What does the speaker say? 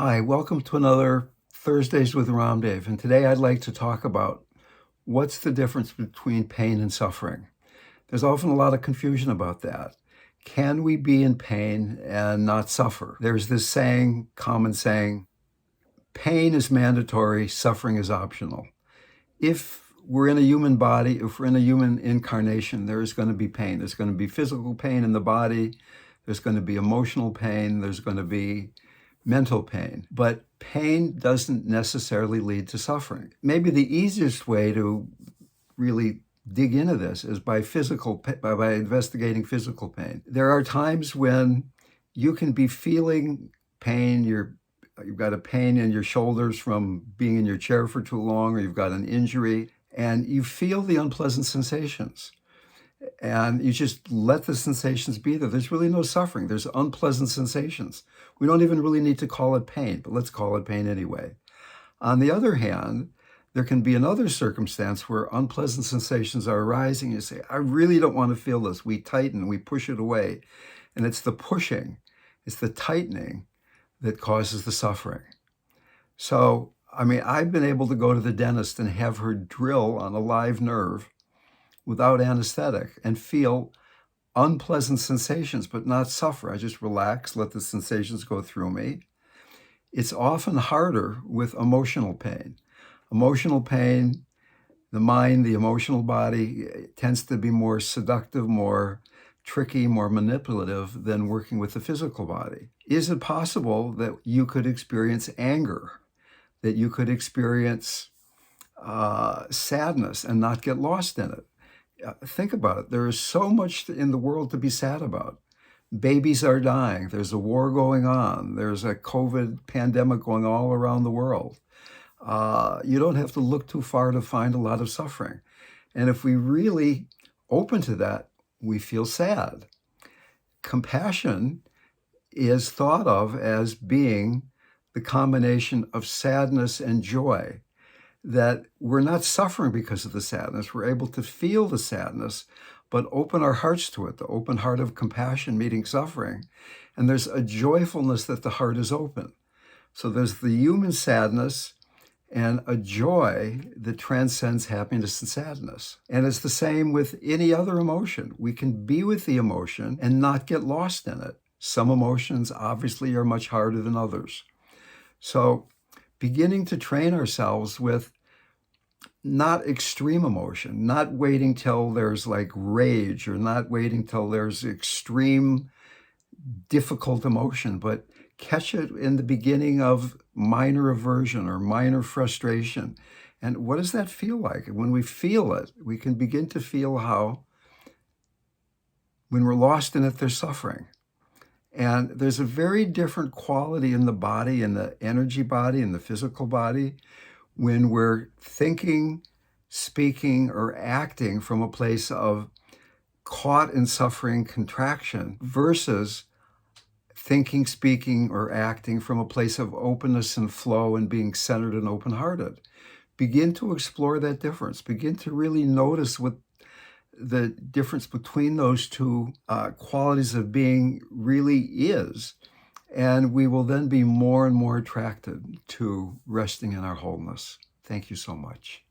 Hi, welcome to another Thursdays with RamDev, and today I'd like to talk about what's the difference between pain and suffering. There's often a lot of confusion about that. Can we be in pain and not suffer? There's this saying, common saying, pain is mandatory, suffering is optional. If we're in a human body, if we're in a human incarnation, there is going to be pain. There's going to be physical pain in the body, there's going to be emotional pain, there's going to be mental pain, but pain doesn't necessarily lead to suffering. Maybe the easiest way to really dig into this is by investigating physical pain. There are times when you can be feeling pain. You've got a pain in your shoulders from being in your chair for too long, or you've got an injury, and you feel the unpleasant sensations. And you just let the sensations be there. There's really no suffering. There's unpleasant sensations. We don't even really need to call it pain, but let's call it pain anyway. On the other hand, there can be another circumstance where unpleasant sensations are arising. You say, I really don't want to feel this. We tighten, we push it away. And it's the pushing, it's the tightening that causes the suffering. So, I've been able to go to the dentist and have her drill on a live nerve without anesthetic and feel unpleasant sensations, but not suffer. I just relax, let the sensations go through me. It's often harder with emotional pain. Emotional pain, the mind, the emotional body tends to be more seductive, more tricky, more manipulative than working with the physical body. Is it possible that you could experience anger, that you could experience sadness and not get lost in it? Think about it. There is so much in the world to be sad about. Babies are dying. There's a war going on. There's a COVID pandemic going all around the world. You don't have to look too far to find a lot of suffering. And if we really open to that, we feel sad. Compassion is thought of as being the combination of sadness and joy, that we're not suffering because of the sadness. We're able to feel the sadness, but open our hearts to it, the open heart of compassion meeting suffering. And there's a joyfulness that the heart is open. So there's the human sadness and a joy that transcends happiness and sadness. And it's the same with any other emotion. We can be with the emotion and not get lost in it. Some emotions obviously are much harder than others. So beginning to train ourselves with not extreme emotion, not waiting till there's like rage, or not waiting till there's extreme difficult emotion, but catch it in the beginning of minor aversion or minor frustration. And what does that feel like? And when we feel it, we can begin to feel how when we're lost in it, there's suffering. And there's a very different quality in the body, in the energy body, in the physical body, when we're thinking, speaking, or acting from a place of caught in suffering contraction versus thinking, speaking, or acting from a place of openness and flow and being centered and open-hearted. Begin to explore that difference. Begin to really notice what the difference between those two qualities of being really is. And we will then be more and more attracted to resting in our wholeness. Thank you so much.